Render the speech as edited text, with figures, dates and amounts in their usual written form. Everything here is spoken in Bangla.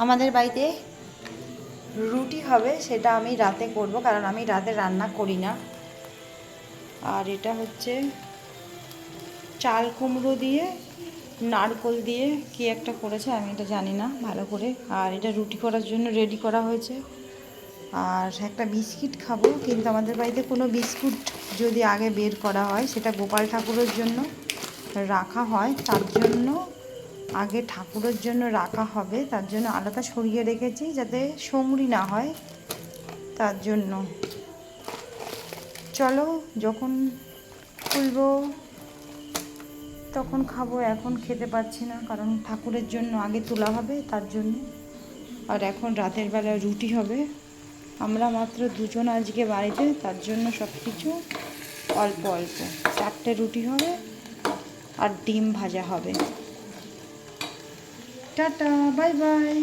আমাদের বাড়িতে রুটি হবে, সেটা আমি রাতে করব, কারণ আমি রাতে রান্না করি না। আর এটা হচ্ছে চাল কুমড়ো দিয়ে নারকোল দিয়ে কি একটা করেছে, আমি এটা জানি না ভালো করে। আর এটা রুটি করার জন্য রেডি করা হয়েছে। আর একটা বিস্কিট খাবো, কিন্তু আমাদের বাড়িতে কোনো বিস্কুট যদি আগে বের করা হয়, সেটা গোপাল ঠাকুরের জন্য রাখা হয়, তার জন্য আগে ঠাকুরের জন্য রাখা হবে, তার জন্য আলাদা সরিয়ে রেখেছি যাতে সমরি না হয়, তার জন্য। চলো, যখন খুলবো তখন খাবো, এখন খেতে পাচ্ছি না, কারণ ঠাকুরের জন্য আগে তোলা হবে, তার জন্য। আর এখন রাতের বেলা রুটি হবে, আমরা মাত্র দুজন আজকে বাড়িতে, তার জন্য সব কিছু অল্প অল্প। 4টে রুটি হবে আর ডিম ভাজা হবে। Tata, bye bye.